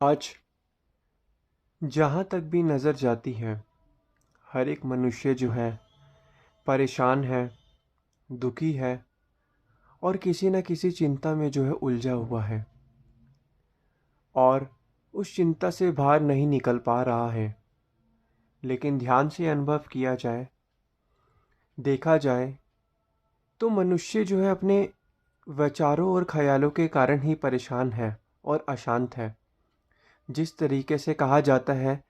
आज जहाँ तक भी नज़र जाती है, हर एक मनुष्य जो है परेशान है, दुखी है और किसी न किसी चिंता में जो है उलझा हुआ है और उस चिंता से बाहर नहीं निकल पा रहा है। लेकिन ध्यान से अनुभव किया जाए, देखा जाए तो मनुष्य जो है अपने विचारों और ख्यालों के कारण ही परेशान है और अशांत है। जिस तरीके से कहा जाता है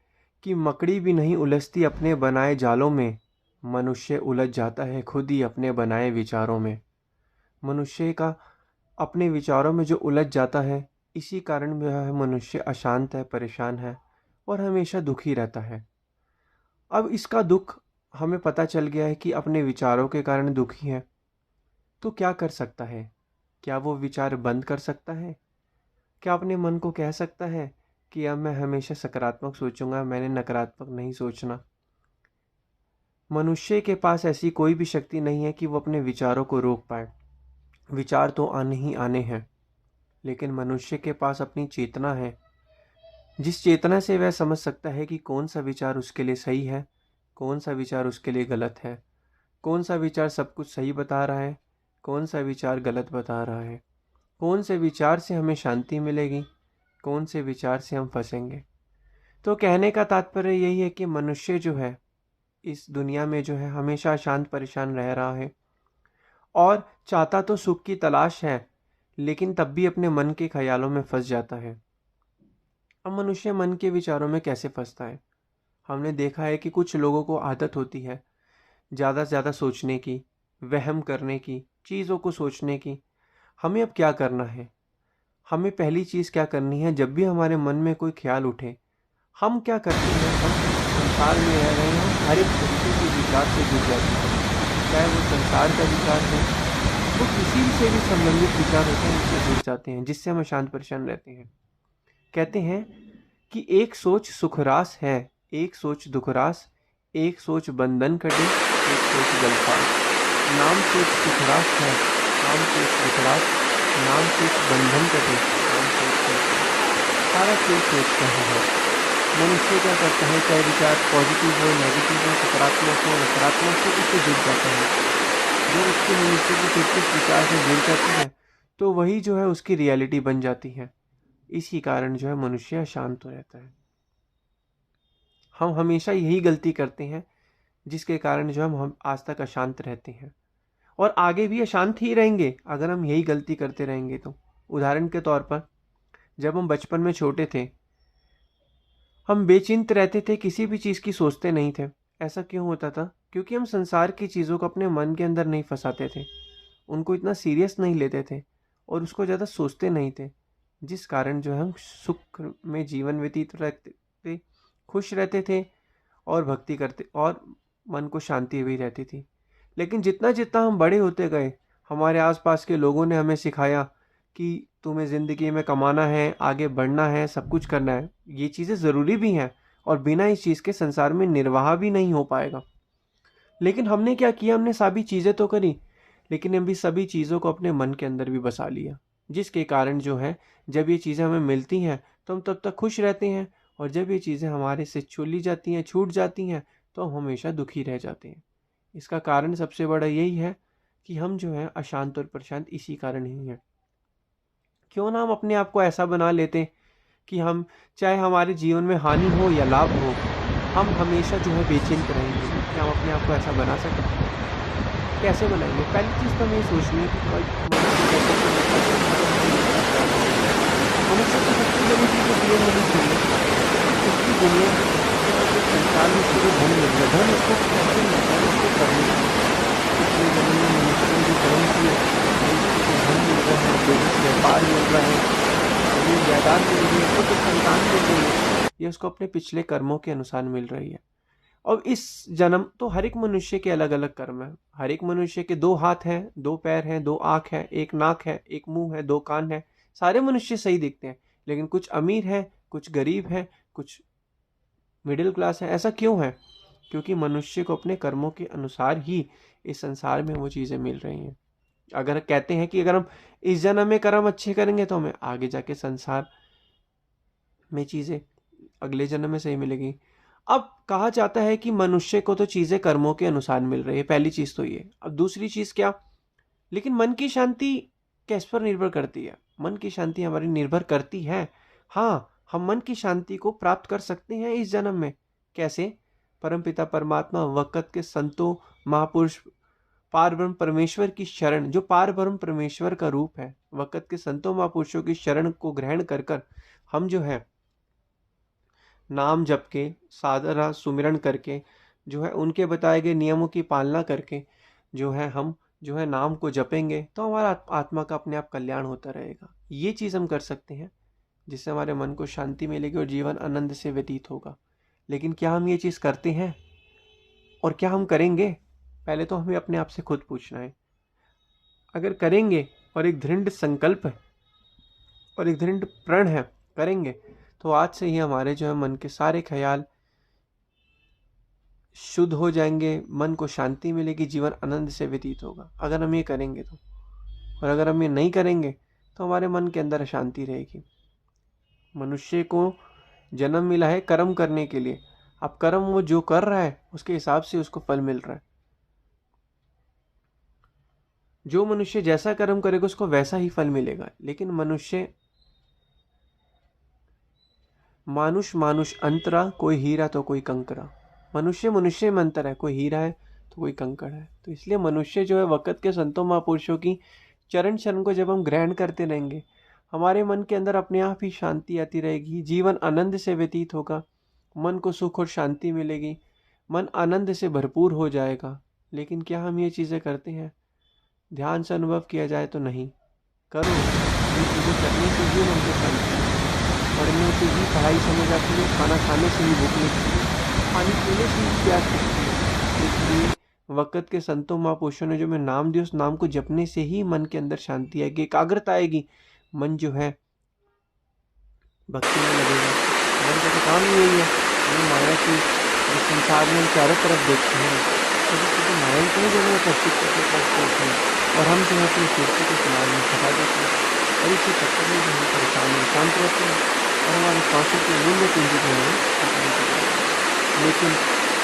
कि मकड़ी भी नहीं उलझती अपने बनाए जालों में, मनुष्य उलझ जाता है खुद ही अपने बनाए विचारों में। मनुष्य का अपने विचारों में जो उलझ जाता है, इसी कारण वह मनुष्य अशांत है, परेशान है और हमेशा दुखी रहता है। अब इसका दुख हमें पता चल गया है कि अपने विचारों के कारण दुखी है, तो क्या कर सकता है? क्या वो विचार बंद कर सकता है? क्या अपने मन को कह सकता है कि अब मैं हमेशा सकारात्मक सोचूंगा, मैंने नकारात्मक नहीं सोचना? मनुष्य के पास ऐसी कोई भी शक्ति नहीं है कि वो अपने विचारों को रोक पाए। विचार तो आने ही आने हैं, लेकिन मनुष्य के पास अपनी चेतना है, जिस चेतना से वह समझ सकता है कि कौन सा विचार उसके लिए सही है, कौन सा विचार उसके लिए गलत है, कौन सा विचार सब कुछ सही बता रहा है, कौन सा विचार गलत बता रहा है, कौन से विचार से हमें शांति मिलेगी, कौन से विचार से हम फंसेंगे। तो कहने का तात्पर्य यही है कि मनुष्य जो है इस दुनिया में जो है हमेशा अशांत परेशान रह रहा है और चाहता तो सुख की तलाश है, लेकिन तब भी अपने मन के ख्यालों में फंस जाता है। अब मनुष्य मन के विचारों में कैसे फंसता है? हमने देखा है कि कुछ लोगों को आदत होती है ज़्यादा से ज़्यादा सोचने की, वहम करने की, चीज़ों को सोचने की। हमें अब क्या करना है? हमें पहली चीज़ क्या करनी है, जब भी हमारे मन में कोई ख्याल उठे, हम क्या करते हैं, हम संसार में रह रहे हैं, हर एक तरीके के विचार से जुड़ जाते हैं। चाहे वो संसार का विचार है, वो किसी से भी संबंधित विचार होते हैं, उससे जुड़ जाते हैं, जिससे हम अशांत परेशान रहते हैं। कहते हैं कि एक सोच सुखरास है, एक सोच दुखरास, एक सोच बंधन कटे, एक सोच गलफास। नाम सोच सुखरास है, नाम सोच दुखरास, नाम सोच बंधन कटे, नाम सोच गलफास। सारा खेल सोच का है। मनुष्य क्या करता है, चाहे विचार पॉजिटिव हो, नेगेटिव हो, सकारात्मक हो, नकारात्मक हो, उससे जुड़ जाता है। जब उसके मनुष्य की फिर किस विचार से जुड़ जाती है, तो वही जो है उसकी रियलिटी बन जाती है। इसी कारण जो है मनुष्य अशांत हो रहता है। हम हमेशा यही गलती करते हैं, जिसके कारण जो हम आज तक अशांत रहते हैं और आगे भी अशांत ही रहेंगे अगर हम यही गलती करते रहेंगे तो। उदाहरण के तौर पर, जब हम बचपन में छोटे थे, हम बेचिंत रहते थे, किसी भी चीज़ की सोचते नहीं थे। ऐसा क्यों होता था? क्योंकि हम संसार की चीज़ों को अपने मन के अंदर नहीं फंसाते थे, उनको इतना सीरियस नहीं लेते थे और उसको ज़्यादा सोचते नहीं थे, जिस कारण जो है हम सुख में जीवन व्यतीत रखते थे, खुश रहते थे और भक्ति करते और मन को शांति भी रहती थी। लेकिन जितना जितना हम बड़े होते गए, हमारे आसपास के लोगों ने हमें सिखाया कि तुम्हें ज़िंदगी में कमाना है, आगे बढ़ना है, सब कुछ करना है। ये चीज़ें ज़रूरी भी हैं और बिना इस चीज़ के संसार में निर्वाह भी नहीं हो पाएगा। लेकिन हमने क्या किया, हमने सभी चीज़ें तो करी, लेकिन अभी सभी चीज़ों को अपने मन के अंदर भी बसा लिया, जिसके कारण जो है जब ये चीज़ें हमें मिलती हैं तो हम तब तक खुश रहते हैं और जब ये चीज़ें हमारे से चली जाती हैं, छूट जाती हैं, तो हम हमेशा दुखी रह जाते हैं। इसका कारण सबसे बड़ा यही है कि हम जो है अशांत और प्रशांत इसी कारण ही हैं। क्यों ना हम अपने आप को ऐसा बना लेते कि हम, चाहे हमारे जीवन में हानि हो या लाभ हो, हम हमेशा जो है बेचिंत रहेंगे। क्या हम अपने आप को ऐसा बना सकते हैं? कैसे बनाएंगे? पहली चीज़ तो हमें ये सोचनी है कि मनुष्य को सबसे बड़ी चीज़ ये होनी चाहिए कि उसकी दुनिया संसार में उसको जो धन मिल रहा है, धन उसको कैसे मिलता है, उसको करने का। पिछले जन्म में मनुष्य ने जो कर्म किए, उसको धन मिल रहा है, बिजनेस व्यापार मिल रहा है, ये जायदाद मिल रही है, उसको तो संतान मिल रही है, ये उसको अपने पिछले कर्मों के अनुसार मिल रही है। और इस जन्म तो हर एक मनुष्य के अलग अलग कर्म है। हर एक मनुष्य के दो हाथ हैं, दो पैर हैं, दो आँख है, एक नाक है, एक मुंह है, दो कान है। सारे मनुष्य सही दिखते हैं, लेकिन कुछ अमीर है, कुछ गरीब है, कुछ मिडिल क्लास है। ऐसा क्यों है? क्योंकि मनुष्य को अपने कर्मों के अनुसार ही इस संसार में वो चीज़ें मिल रही हैं। अगर कहते हैं कि अगर हम इस जन्म में कर्म अच्छे करेंगे तो हमें आगे जाके संसार में चीज़ें अगले जन्म में सही मिलेगी। अब कहा जाता है कि मनुष्य को तो चीज़ें कर्मों के अनुसार मिल रही है, पहली चीज़ तो ये। अब दूसरी चीज़ क्या, लेकिन मन की शांति किस पर निर्भर करती है? मन की शांति हमारी निर्भर करती है। हाँ, हम मन की शांति को प्राप्त कर सकते हैं इस जन्म में। कैसे? परमपिता परमात्मा, वक़्त के संतों, महापुरुष, पारब्रह्म परमेश्वर की शरण, जो पारब्रह्म परमेश्वर का रूप है, वक़्त के संतों महापुरुषों की शरण को ग्रहण कर कर हम जो है नाम जप के, साधना सुमिरन करके, जो है उनके बताए गए नियमों की पालना करके जो है हम जो है नाम को जपेंगे, तो हमारा आत्मा का अपने आप कल्याण होता रहेगा। ये चीज़ हम कर सकते हैं जिससे हमारे मन को शांति मिलेगी और जीवन आनंद से व्यतीत होगा। लेकिन क्या हम ये चीज़ करते हैं और क्या हम करेंगे? पहले तो हमें अपने आप से खुद पूछना है। अगर करेंगे और एक दृढ़ संकल्प है और एक दृढ़ प्रण है, करेंगे, तो आज से ही हमारे जो है मन के सारे ख्याल शुद्ध हो जाएंगे, मन को शांति मिलेगी, जीवन आनंद से व्यतीत होगा। अगर हम ये करेंगे तो। और अगर हम ये नहीं करेंगे तो हमारे मन के अंदर अशांति रहेगी। मनुष्य को जन्म मिला है कर्म करने के लिए। अब कर्म वो जो कर रहा है उसके हिसाब से उसको फल मिल रहा है। जो मनुष्य जैसा कर्म करेगा उसको वैसा ही फल मिलेगा। लेकिन मानुष मानुष अंतरा, कोई हीरा तो कोई कंकरा। मनुष्य मनुष्य में अंतर है, कोई हीरा है तो कोई कंकड़ है। तो इसलिए मनुष्य जो है वक़्त के संतों महापुरुषों की चरण शरण को जब हम ग्रहण करते रहेंगे, हमारे मन के अंदर अपने आप ही शांति आती रहेगी, जीवन आनंद से व्यतीत होगा, मन को सुख और शांति मिलेगी, मन आनंद से भरपूर हो जाएगा। लेकिन क्या हम ये चीज़ें करते हैं? ध्यान से अनुभव किया जाए तो नहीं। करो, ये चीज़ें करने से ही मन को शांति, पढ़ने से ही पढ़ाई समझ आती है, खाना खाने से ही भूख लगती है, पानी पीने से ही प्यास लगती है। इसलिए वक़्त के संतों महापुरुषों ने जो मैं नाम दिया, उस नाम को जपने से ही मन के अंदर शांति आएगी, एकाग्रता आएगी। मन जो है भक्ति में लगेगा। मन का तो काम ही यही है। ये माया की जो संसार में हम चारों तरफ देखते हैं, तो माया की जो है आकर्षित करते हैं और हम जो है अपनी कीर्ति को समाज में फंसा देते हैं और इसी चक्कर में जो हम परेशान और शांत रहते हैं और हमारे सांसों के मूल्य पूंजी जो है। लेकिन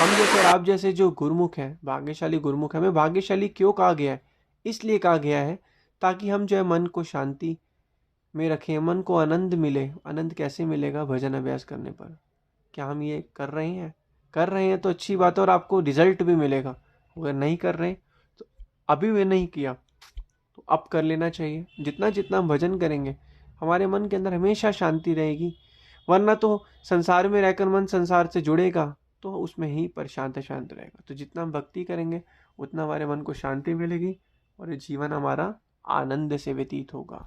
हम जैसे और आप जैसे जो गुरुमुख हैं, भाग्यशाली गुरुमुख हैं, हमें भाग्यशाली क्यों कहा गया है? इसलिए कहा गया है ताकि हम जो है मन को शांति में रखें, मन को आनंद मिले। आनंद कैसे मिलेगा? भजन अभ्यास करने पर। क्या हम ये कर रहे हैं? कर रहे हैं तो अच्छी बात है और आपको रिजल्ट भी मिलेगा। अगर नहीं कर रहे तो अभी भी नहीं किया तो अब कर लेना चाहिए। जितना जितना हम भजन करेंगे हमारे मन के अंदर हमेशा शांति रहेगी। वरना तो संसार में रहकर मन संसार से जुड़ेगा तो उसमें ही शांत रहेगा। तो जितना हम भक्ति करेंगे उतना हमारे मन को शांति मिलेगी और जीवन हमारा आनंद से व्यतीत होगा।